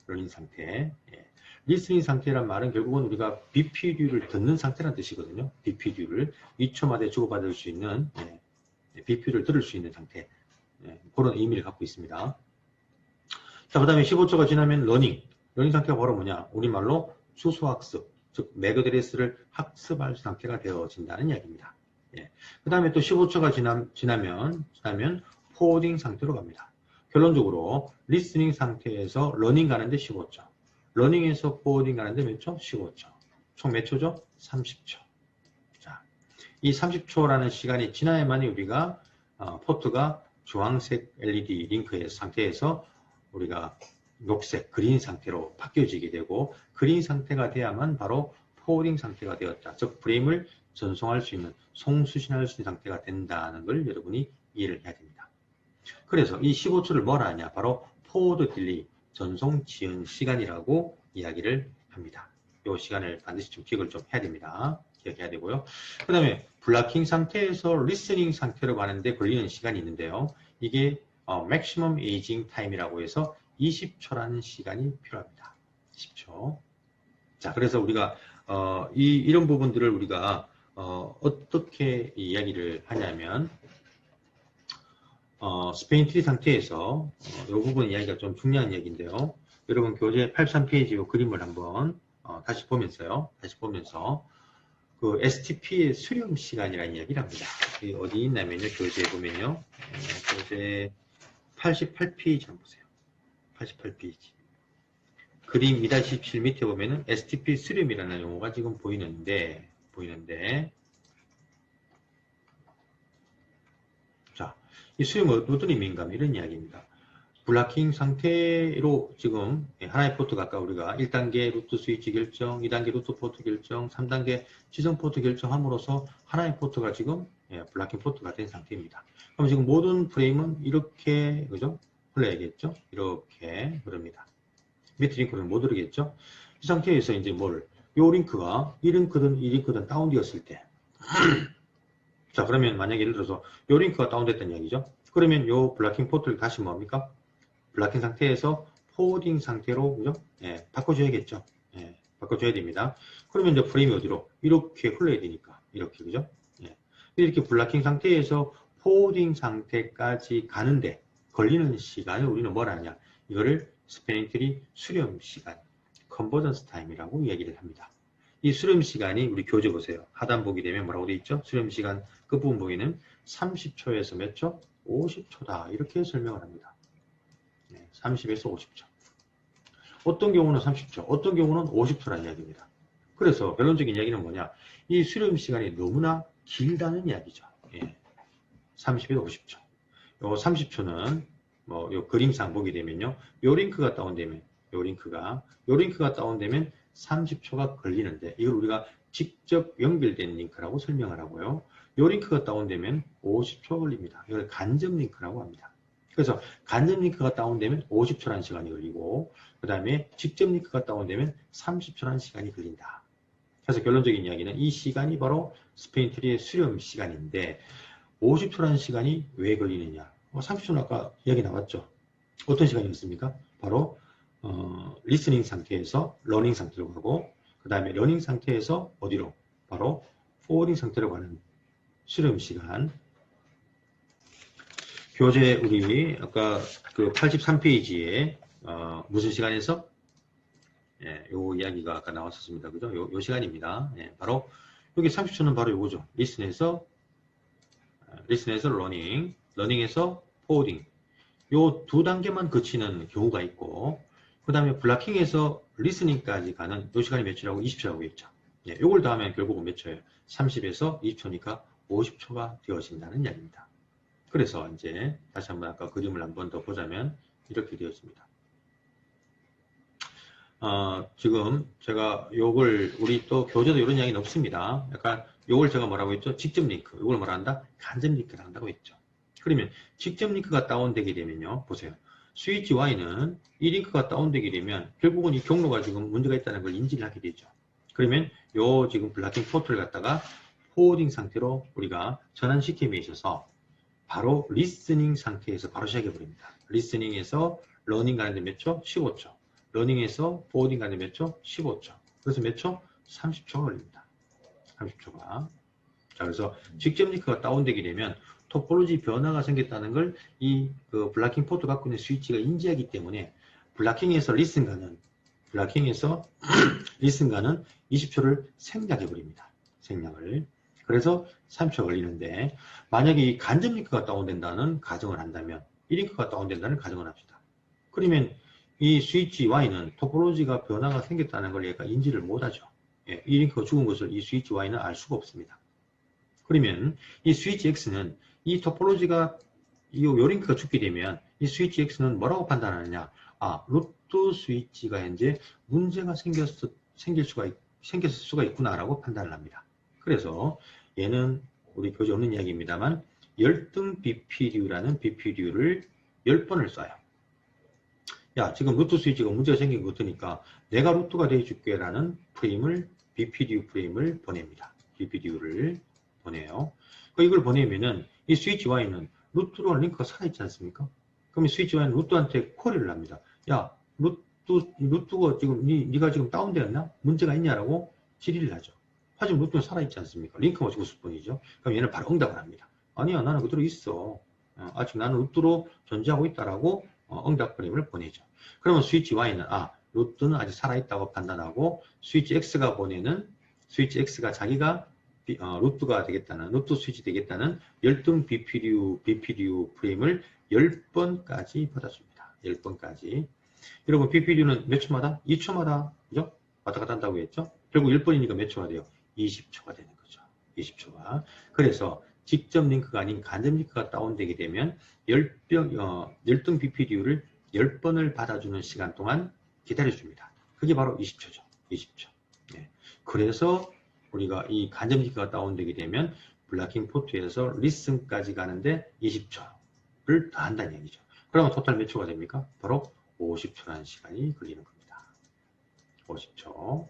러닝 상태. 예. 리스닝 상태란 말은 결국은 우리가 BPD를 듣는 상태라는 뜻이거든요. BPD를 2초마다 주고받을 수 있는, BPD를 들을 수 있는 상태. 그런 의미를 갖고 있습니다. 자, 그 다음에 15초가 지나면 러닝 상태가 바로 뭐냐? 우리말로 주소학습, 즉 맥 어드레스를 학습할 상태가 되어진다는 이야기입니다. 그 다음에 또 15초가 지나면 포워딩 상태로 갑니다. 결론적으로 리스닝 상태에서 러닝 가는데 15초, 러닝에서 포워딩 가는데 몇 초? 15초. 총 몇 초죠? 30초. 자, 이 30초라는 시간이 지나야만이 우리가 포트가 주황색 LED 링크의 상태에서 우리가 녹색, 그린 상태로 바뀌어지게 되고, 그린 상태가 돼야만 바로 포워딩 상태가 되었다. 즉 프레임을 전송할 수 있는, 송수신할 수 있는 상태가 된다는 걸 여러분이 이해를 해야 됩니다. 그래서 이 15초를 뭐라 하냐? 바로 포워드 딜레이, 전송 지연 시간이라고 이야기를 합니다. 이 시간을 반드시 좀 기억을 좀 해야 됩니다. 기억해야 되고요. 그 다음에 블락킹 상태에서 리스닝 상태로 가는데 걸리는 시간이 있는데요. 이게 maximum aging time이라고 해서 20초라는 시간이 필요합니다. 10초. 자, 그래서 우리가 이런 부분들을 우리가 어떻게 이야기를 하냐면 스페인 트리 상태에서 이 부분 이야기가 좀 중요한 얘기인데요. 여러분 교재 83페이지 그림을 한번 다시 보면서 그 STP의 수렴 시간이라는 이야기를 합니다. 어디 있냐면요. 교재에 보면요. 교재 88페이지 한번 보세요. 88페이지. 그림 2-17 밑에 보면은 STP 수렴이라는 용어가 지금 보이는데 자, 이 수렴은 어떤 의미인가? 이런 이야기입니다. 블락킹 상태로 지금 하나의 포트가 아까 우리가 1단계 루트 스위치 결정, 2단계 루트 포트 결정, 3단계 지정 포트 결정함으로써 하나의 포트가 지금 블락킹 포트가 된 상태입니다. 그럼 지금 모든 프레임은 이렇게, 그죠? 흘러야겠죠? 이렇게 흐릅니다. 밑에 링크는 못 흐르겠죠? 이 상태에서 이제 요 링크가 이 링크든 다운되었을 때 자, 그러면 만약에 예를 들어서 요 링크가 다운됐다는 이야기죠. 그러면 요 블락킹 포트를 다시 뭡니까? 블락킹 상태에서 포워딩 상태로, 그죠? 예, 바꿔줘야겠죠. 예, 바꿔줘야 됩니다. 그러면 이제 프레임이 어디로? 이렇게 흘러야 되니까. 이렇게, 그죠? 예. 이렇게 블락킹 상태에서 포워딩 상태까지 가는데 걸리는 시간을 우리는 뭐라 하냐? 이거를 스패닝 트리 수렴 시간, 컨버전스 타임이라고 이야기를 합니다. 이 수렴 시간이 우리 교재 보세요. 하단 보게 되면 뭐라고 되어 있죠? 수렴 시간 끝부분 보기는 30초에서 몇 초? 50초다. 이렇게 설명을 합니다. 30에서 50초. 어떤 경우는 30초, 어떤 경우는 50초라는 이야기입니다. 그래서 결론적인 이야기는 뭐냐? 이 수렴 시간이 너무나 길다는 이야기죠. 30에서 50초. 요 30초는 요 그림상 보게 되면요. 요 링크가 다운되면, 요 링크가 다운되면 30초가 걸리는데 이걸 우리가 직접 연결된 링크라고 설명을 하고요. 요 링크가 다운되면 50초 걸립니다. 이걸 간접 링크라고 합니다. 그래서 간접 링크가 다운되면 50초라는 시간이 걸리고 그 다음에 직접 링크가 다운되면 30초라는 시간이 걸린다. 그래서 결론적인 이야기는 이 시간이 바로 스패닝 트리의 수렴 시간인데 50초라는 시간이 왜 걸리느냐. 30초는 아까 이야기 나왔죠. 어떤 시간이었습니까? 바로 리스닝 상태에서 러닝 상태로 가고 그 다음에 러닝 상태에서 어디로? 바로 포워딩 상태로 가는 수렴 시간. 교재 우리 아까 그 83페이지에 무슨 시간에서 요 이야기가 아까 나왔었습니다. 그죠? 요 시간입니다. 바로 여기 30초는 바로 요거죠. 리슨에서 러닝, 러닝에서 포워딩. 요 두 단계만 거치는 경우가 있고 그 다음에 블락킹에서 리스닝까지 가는 요 시간이 몇 초라고? 20초라고 했죠. 요걸 더하면 결국은 몇 초예요? 30에서 20초니까 50초가 되어진다는 이야기입니다. 그래서 이제 다시 한번 아까 그림을 한번 더 보자면 이렇게 되었습니다. 지금 제가 요걸 우리 또 교재도 이런 이야기는 없습니다. 약간 요걸 제가 뭐라고 했죠? 직접 링크. 요걸 뭐라 한다? 간접 링크를 한다고 했죠. 그러면 직접 링크가 다운되게 되면요. 보세요. 스위치 Y는 이 링크가 다운되게 되면 결국은 이 경로가 지금 문제가 있다는 걸 인지를 하게 되죠. 그러면 요 지금 블락킹 포트를 갖다가 포워딩 상태로 우리가 전환시킴에 있어서 바로 리스닝 상태에서 바로 시작해 버립니다. 리스닝에서 러닝 가는데 몇 초? 15초. 러닝에서 포워딩 가는데 몇 초? 15초. 그래서 몇 초? 30초가 걸립니다. 30초가. 자, 그래서 직접 링크가 다운되게 되면 토폴로지 변화가 생겼다는 걸 이 그 블락킹 포트 갖고 있는 스위치가 인지하기 때문에 블락킹에서 리슨 가는 20초를 생략해 버립니다. 생략을. 그래서 30초 걸리는데 만약에 이 간접 링크가 다운된다는 가정을 한다면 이 링크가 다운된다는 가정을 합시다. 그러면 이 스위치 Y는 토폴로지가 변화가 생겼다는 걸 얘가 인지를 못하죠. 이 링크가 죽은 것을 이 스위치 Y는 알 수가 없습니다. 그러면 이 스위치 X는 이 토폴로지가 요 링크가 죽게 되면 이 스위치 X는 뭐라고 판단하느냐? 루트 스위치가 현재 문제가 생겼을 수가 있구나라고 판단을 합니다. 그래서 얘는 우리 교재 없는 이야기입니다만 열등 BPDU라는 BPDU를 10번을 쏴요. 야, 지금 루트 스위치가 문제가 생긴 것 같으니까 내가 루트가 되어줄게 라는 BPDU 프레임을 보냅니다. BPDU를 보내요. 이걸 보내면은 이 스위치 Y는 루트로 링크가 살아있지 않습니까? 그러면 스위치 Y는 루트한테 쿼리를 합니다. 야, 루트가 지금 네가 지금 다운되었나? 문제가 있냐라고 질의를 하죠. 하지만 루트는 살아있지 않습니까? 링크가 죽었을 뿐이죠. 그럼 얘는 바로 응답을 합니다. 아니야, 나는 그대로 있어. 아직 나는 루트로 존재하고 있다라고 응답 프레임을 보내죠. 그러면 스위치 Y는 루트는 아직 살아있다고 판단하고 스위치 X가 보내는 스위치 X가 자기가 루트가 되겠다는 루트 스위치 되겠다는 열등 BPDU 프레임을 10번까지 받아줍니다. 10번까지. 여러분 BPDU는 몇 초마다? 2초마다 그죠? 왔다 갔다 한다고 했죠? 결국 10번이니까 몇 초가 돼요? 20초가 되는 거죠. 20초가. 그래서 직접 링크가 아닌 간접 링크가 다운되게 되면 열등 BPDU를 10번을 받아주는 시간 동안 기다려줍니다. 그게 바로 20초죠. 20초. 네. 그래서 우리가 이 간접 링크가 다운되게 되면 블락킹 포트에서 리슨까지 가는데 20초를 더 한다는 얘기죠. 그러면 토탈 몇 초가 됩니까? 바로 50초라는 시간이 걸리는 겁니다. 50초.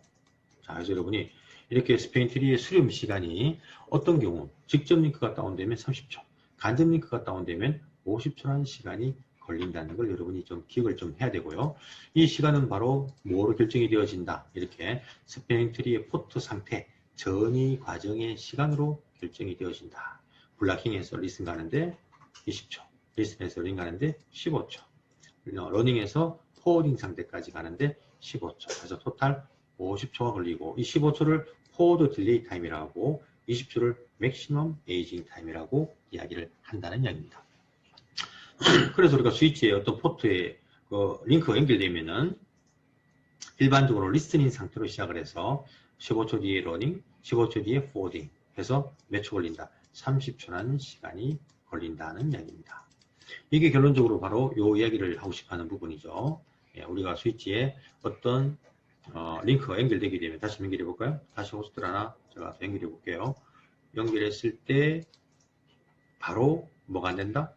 자, 그래서 여러분이 이렇게 스페인트리의 수렴 시간이 어떤 경우 직접 링크가 다운되면 30초, 간접 링크가 다운되면 50초라는 시간이 걸린다는 걸 여러분이 좀 기억을 좀 해야 되고요. 이 시간은 바로 뭐로 결정이 되어진다. 이렇게 스페인트리의 포트 상태, 전이 과정의 시간으로 결정이 되어진다. 블락킹에서 리슨 가는데 20초, 리슨에서 러닝 가는데 15초, 러닝에서 포워딩 상태까지 가는데 15초. 그래서 토탈 50초가 걸리고 이 15초를 포워드 딜레이 타임이라고 하고 20초를 맥시멈 에이징 타임이라고 이야기를 한다는 이야기입니다. 그래서 우리가 스위치에 어떤 포트에 그 링크가 연결되면은 일반적으로 리스닝 상태로 시작을 해서 15초 뒤에 러닝, 15초 뒤에 포워딩 해서 몇 초 걸린다? 30초라는 시간이 걸린다는 이야기입니다. 이게 결론적으로 바로 이 이야기를 하고 싶어 하는 부분이죠. 예, 우리가 스위치에 어떤 링크가 연결되게 되면 다시 연결해 볼까요? 다시 호스트를 하나 제가 연결해 볼게요. 연결했을 때 바로 뭐가 안 된다?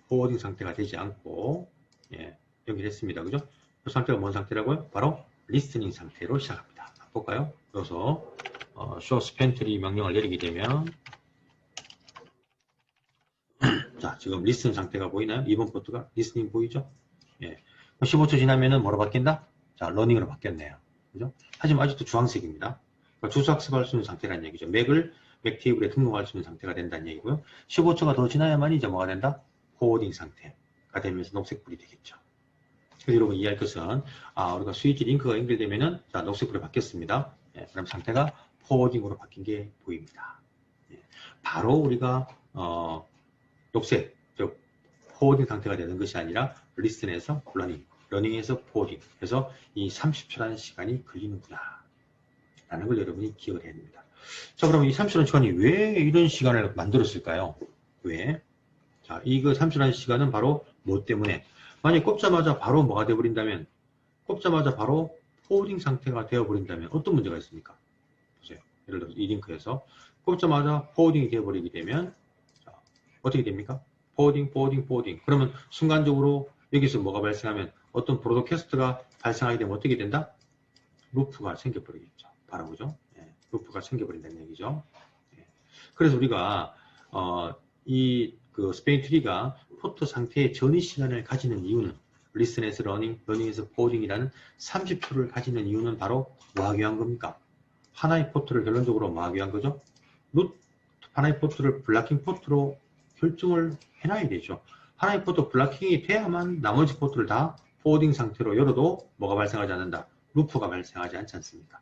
포워딩 상태가 되지 않고 예, 연결했습니다. 그죠? 그 상태가 뭔 상태라고요? 바로 리스닝 상태로 시작합니다. 볼까요? 그래서 show spentry 명령을 내리게 되면 자, 지금 리스닝 상태가 보이나요? 2번 포트가 리스닝 보이죠? 예. 15초 지나면은 뭐로 바뀐다? 자, 러닝으로 바뀌었네요. 그죠? 하지만 아직도 주황색입니다. 그러니까 주소학습할 수 있는 상태라는 얘기죠. 맥 테이블에 등록할 수 있는 상태가 된다는 얘기고요. 15초가 더 지나야만 이제 뭐가 된다? 포워딩 상태가 되면서 녹색불이 되겠죠. 그래서 여러분 이해할 것은, 우리가 스위치 링크가 연결되면은, 자, 녹색불이 바뀌었습니다. 예, 그럼 상태가 포워딩으로 바뀐 게 보입니다. 예, 바로 우리가, 녹색, 즉, 포워딩 상태가 되는 것이 아니라, 리슨에서 러닝, 러닝에서 포워딩. 그래서 이 30초라는 시간이 걸리는구나. 라는 걸 여러분이 기억을 해야 됩니다. 자, 그럼 이 30초라는 시간이 왜 이런 시간을 만들었을까요? 왜? 자, 이거 30초라는 시간은 바로 뭐 때문에? 만약에 꼽자마자 바로 뭐가 되어버린다면, 꼽자마자 바로 포워딩 상태가 되어버린다면 어떤 문제가 있습니까? 보세요. 예를 들어서 이 링크에서 꼽자마자 포워딩이 되어버리게 되면, 자, 어떻게 됩니까? 포워딩. 그러면 순간적으로 여기서 뭐가 발생하면 어떤 브로드캐스트가 발생하게 되면 어떻게 된다? 루프가 생겨버리겠죠. 바로 그죠? 예, 루프가 생겨버린다는 얘기죠. 예. 그래서 우리가 그 스페인트리가 포트 상태의 전이 시간을 가지는 이유는 리슨에서 러닝에서 포워딩이라는 30초를 가지는 이유는 바로 뭐 하기 위한 겁니까? 하나의 포트를 결론적으로 뭐 하기 위한 거죠? 하나의 포트를 블락킹 포트로 결정을 해놔야 되죠. 하나의 포트 블락킹이 돼야만 나머지 포트를 다 포워딩 상태로 열어도 뭐가 발생하지 않는다? 루프가 발생하지 않지 않습니까?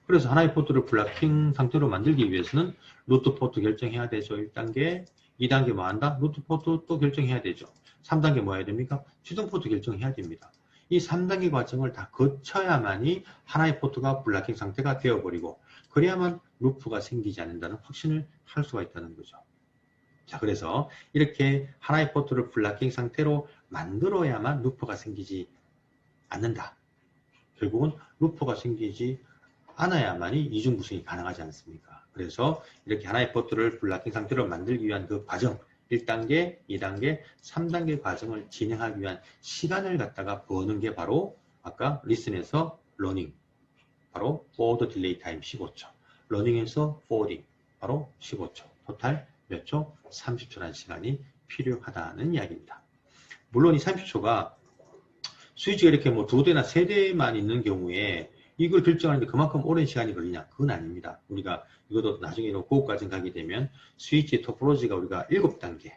그래서 하나의 포트를 블락킹 상태로 만들기 위해서는 루트 포트 결정해야 되죠. 1단계, 2단계 뭐 한다? 루트 포트 또 결정해야 되죠. 3단계 뭐 해야 됩니까? 취등 포트 결정해야 됩니다. 이 3단계 과정을 다 거쳐야만이 하나의 포트가 블락킹 상태가 되어버리고 그래야만 루프가 생기지 않는다는 확신을 할 수가 있다는 거죠. 자, 그래서 이렇게 하나의 포트를 블락킹 상태로 만들어야만 루프가 생기지 않는다. 결국은 루프가 생기지 않아야만이 이중구성이 가능하지 않습니까? 그래서 이렇게 하나의 포트를 블락킹 상태로 만들기 위한 그 과정, 1단계, 2단계, 3단계 과정을 진행하기 위한 시간을 갖다가 버는 게 바로 아까 리슨에서 러닝, 바로 포워드 딜레이 타임 15초, 러닝에서 포워딩, 바로 15초, 토탈 몇 초? 30초라는 시간이 필요하다는 이야기입니다. 물론 이 30초가 스위치가 이렇게 뭐 2대나 3대만 있는 경우에 이걸 결정하는데 그만큼 오랜 시간이 걸리냐? 그건 아닙니다. 우리가 이것도 나중에 고급 과정 가게 되면 스위치 토포로지가 우리가 7단계,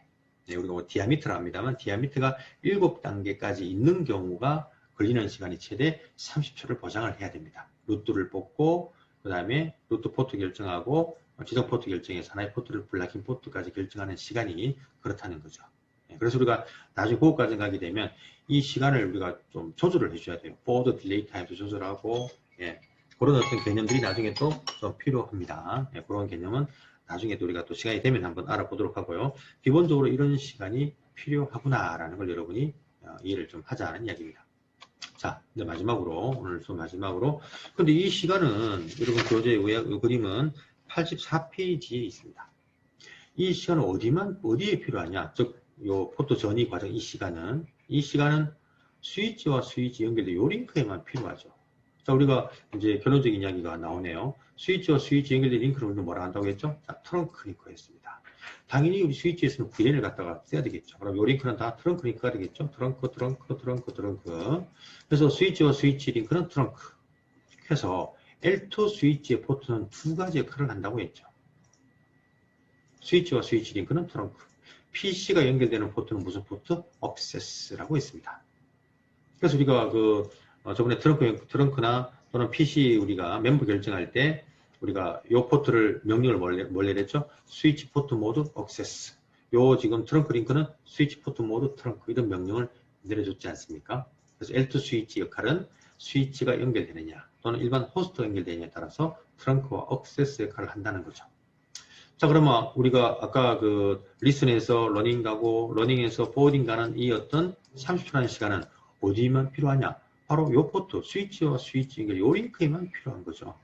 네, 우리가 뭐 디아미터라 합니다만 디아미터가 7단계까지 있는 경우가 걸리는 시간이 최대 30초를 보장을 해야 됩니다. 루트를 뽑고 그 다음에 루트 포트 결정하고 지정 포트 결정해서 하나의 포트를 블락킹 포트까지 결정하는 시간이 그렇다는 거죠. 그래서 우리가 나중에 고급 과정 가게 되면 이 시간을 우리가 좀 조절을 해줘야 돼요. 포워드 딜레이 타임도 조절하고, 예, 그런 어떤 개념들이 나중에 또 좀 필요합니다. 예, 그런 개념은 나중에 또 우리가 또 시간이 되면 한번 알아보도록 하고요. 기본적으로 이런 시간이 필요하구나라는 걸 여러분이 이해를 좀 하자는 이야기입니다. 자, 이제 마지막으로, 오늘 좀 마지막으로. 근데 이 시간은 여러분 교재의 그림은 84페이지에 있습니다. 이 시간은 어디에 필요하냐? 즉, 요 포트 전이 과정 이 시간은 스위치와 스위치 연결된 요 링크에만 필요하죠. 자, 우리가 이제 결론적인 이야기가 나오네요. 스위치와 스위치 연결된 링크를 우리가 뭐라 한다고 했죠? 자, 트렁크 링크였습니다. 당연히 우리 스위치에서는 VL을 갖다가 써야 되겠죠. 그럼 이 링크는 다 트렁크 링크가 되겠죠. 트렁크. 그래서 스위치와 스위치 링크는 트렁크. 해서 L2 스위치의 포트는 두 가지 역할을 한다고 했죠. 스위치와 스위치 링크는 트렁크. PC가 연결되는 포트는 무슨 포트? 액세스라고 했습니다. 그래서 우리가 저번에 트렁크나 또는 PC 우리가 멤버 결정할 때 우리가 요 포트를 명령을 뭘 내렸죠? 스위치 포트 모드 액세스. 요 지금 트렁크 링크는 스위치 포트 모드 트렁크 이런 명령을 내려줬지 않습니까? 그래서 L2 스위치 역할은 스위치가 연결되느냐 또는 일반 호스트가 연결되느냐에 따라서 트렁크와 액세스 역할을 한다는 거죠. 자, 그러면 우리가 아까 리슨에서 러닝 가고 러닝에서 포워딩 가는 이 어떤 30초라는 시간은 어디만 필요하냐? 바로 요 포트, 스위치와 스위치 연결, 요 링크에만 필요한 거죠.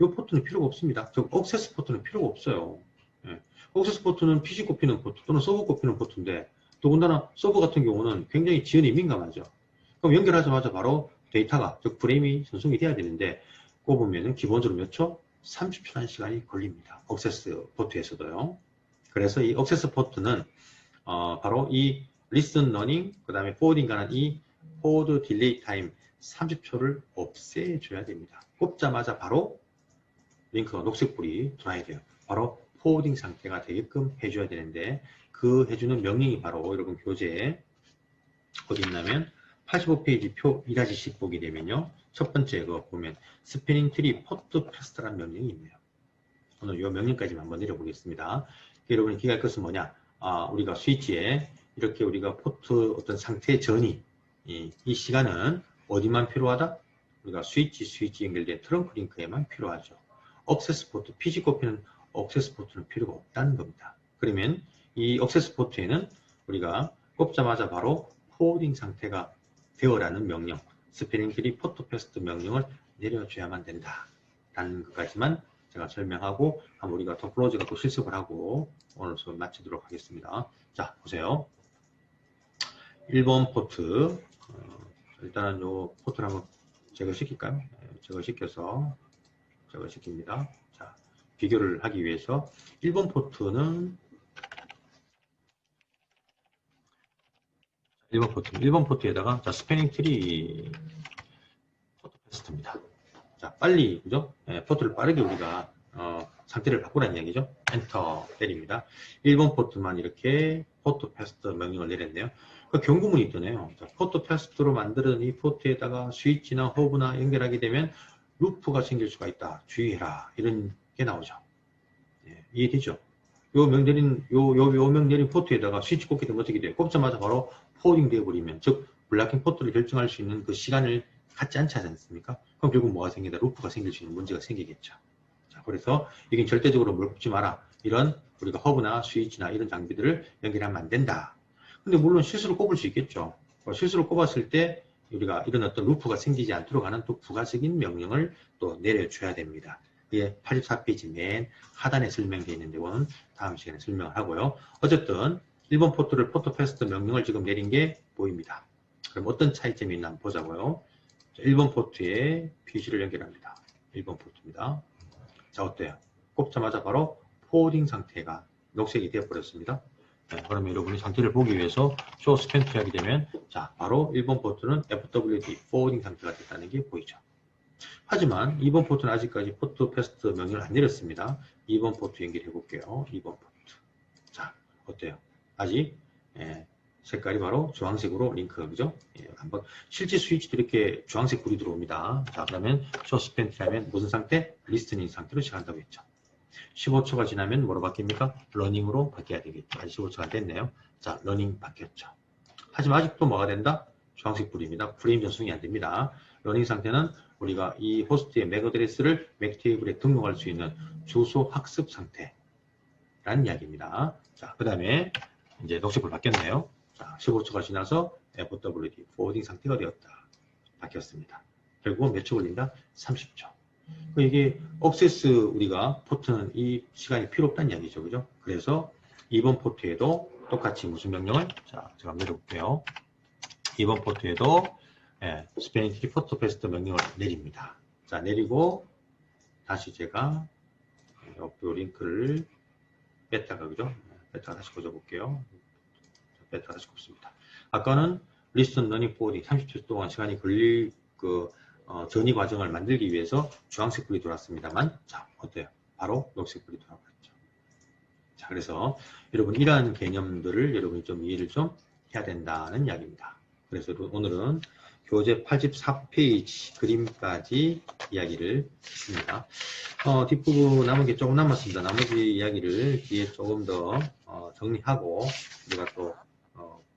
요 포트는 필요가 없습니다. 즉, 액세스 포트는 필요가 없어요. 예. 액세스 포트는 PC 꼽히는 포트 또는 서버 꼽히는 포트인데, 더군다나 서버 같은 경우는 굉장히 지연이 민감하죠. 그럼 연결하자마자 바로 데이터가, 즉, 프레임이 전송이 돼야 되는데, 꼽으면은 기본적으로 몇 초? 30초라는 시간이 걸립니다. 액세스 포트에서도요. 그래서 이 액세스 포트는, 바로 이 리슨 러닝, 그 다음에 포워딩 가는 이 포워드 딜레이 타임 30초를 없애줘야 됩니다. 꼽자마자 바로 링크가 녹색불이 들어와야 돼요. 바로 포워딩 상태가 되게끔 해줘야 되는데 그 해주는 명령이 바로 여러분 교재에 어디 있냐면 85페이지 표 1-10 보게 되면요. 첫 번째 거 보면 스패닝 트리 포트 패스트라는 명령이 있네요. 오늘 이 명령까지만 한번 내려보겠습니다. 여러분이 기억할 것은 뭐냐? 우리가 스위치에 이렇게 우리가 포트 어떤 상태 전이 이 시간은 어디만 필요하다? 우리가 스위치 연결된 트렁크 링크에만 필요하죠. 액세스 포트, PC 꼽히는 액세스 포트는 필요가 없다는 겁니다. 그러면 이 액세스 포트에는 우리가 꼽자마자 바로 포워딩 상태가 되어라는 명령, 스패닝 트리 포트 패스트 명령을 내려줘야만 된다. 라는 것까지만 제가 설명하고 한번 우리가 더 클로즈 갖고 실습을 하고 오늘 수업 마치도록 하겠습니다. 자, 보세요. 1번 포트. 일단은 요 포트를 한번 제거시킬까요? 제거시켜서 제거시킵니다. 자, 비교를 하기 위해서 1번 포트는 1번 포트에다가 자, 스패닝 트리 포트 패스트입니다. 자, 빨리 그죠? 포트를 빠르게 우리가 상태를 바꾸라는 이야기죠. 엔터 때립니다. 1번 포트만 이렇게 포트 패스트 명령을 내렸네요. 그 경고문이 뜨네요. 자, 포트 패스트로 만드는 이 포트에다가 스위치나 허브나 연결하게 되면 루프가 생길 수가 있다. 주의해라. 이런 게 나오죠. 예, 이해되죠? 요 명내린 포트에다가 스위치 꼽게 되면 어떻게 돼요? 꼽자마자 바로 포워딩 되어버리면, 즉, 블락킹 포트를 결정할 수 있는 그 시간을 갖지 않지 않습니까? 그럼 결국 뭐가 생긴다? 루프가 생길 수 있는 문제가 생기겠죠. 자, 그래서 이게 절대적으로 뭘 꼽지 마라. 이런 우리가 허브나 스위치나 이런 장비들을 연결하면 안 된다. 근데 물론 실수로 꼽을 수 있겠죠. 실수로 꼽았을 때 우리가 이런 어떤 루프가 생기지 않도록 하는 또 부가적인 명령을 또 내려줘야 됩니다. 이게 84페이지 맨 하단에 설명되어 있는데 이건 다음 시간에 설명을 하고요. 어쨌든 1번 포트를 포트 패스트 명령을 지금 내린 게 보입니다. 그럼 어떤 차이점이 있나 한번 보자고요. 1번 포트에 PC를 연결합니다. 1번 포트입니다. 자, 어때요? 꼽자마자 바로 포워딩 상태가 녹색이 되어버렸습니다. 네, 그러면 여러분이 상태를 보기 위해서 쇼 스펜트 하게 되면 자, 바로 1번 포트는 FWD, 포워딩 상태가 됐다는 게 보이죠. 하지만 2번 포트는 아직까지 포트 패스트 명령을 안 내렸습니다. 2번 포트 연결해 볼게요. 2번 포트. 자, 어때요? 아직 색깔이 바로 주황색으로 링크, 그죠? 한번 실제 스위치도 이렇게 주황색 불이 들어옵니다. 자, 그러면 쇼 스펜트 하면 무슨 상태? 리스트닝 상태로 시작한다고 했죠. 15초가 지나면 뭐로 바뀝니까? 러닝으로 바뀌어야 되겠죠. 아직 15초가 됐네요. 자, 러닝 바뀌었죠. 하지만 아직도 뭐가 된다? 주황색 불입니다. 프레임 전송이 안 됩니다. 러닝 상태는 우리가 이 호스트의 맥 어드레스를 맥 테이블에 등록할 수 있는 주소 학습 상태라는 이야기입니다. 자, 그 다음에 이제 녹색불 바뀌었네요. 자, 15초가 지나서 FWD, 포워딩 상태가 되었다. 바뀌었습니다. 결국은 몇 초 걸린다? 30초. 이게 액세스 우리가 포트는 이 시간이 필요 없다는 이야기죠. 그죠? 그래서 2번 포트에도 똑같이 무슨 명령을? 자, 제가 한번 내려볼게요. 2번 포트에도 예, 스페인 키 포토 페스트 명령을 내립니다. 자, 내리고 다시 제가 요 링크를 뺐다가 그죠? 뺐다가 다시 꽂아볼게요. 뺐다가 다시 꽂습니다. 아까는 리스턴 러닝 포디 30초 동안 시간이 걸릴 전이 과정을 만들기 위해서 주황색 불이 돌았습니다만, 자, 어때요? 바로 녹색 불이 돌아버렸죠. 자, 그래서 여러분 이러한 개념들을 여러분이 좀 이해를 좀 해야 된다는 이야기입니다. 그래서 오늘은 교재 84페이지 그림까지 이야기를 했습니다. 뒷부분 남은 게 조금 남았습니다. 나머지 이야기를 뒤에 조금 더 정리하고 우리가 또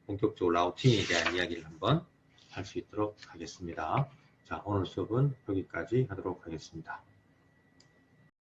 본격적으로 라우팅에 대한 이야기를 한번 할 수 있도록 하겠습니다. 자, 오늘 수업은 여기까지 하도록 하겠습니다.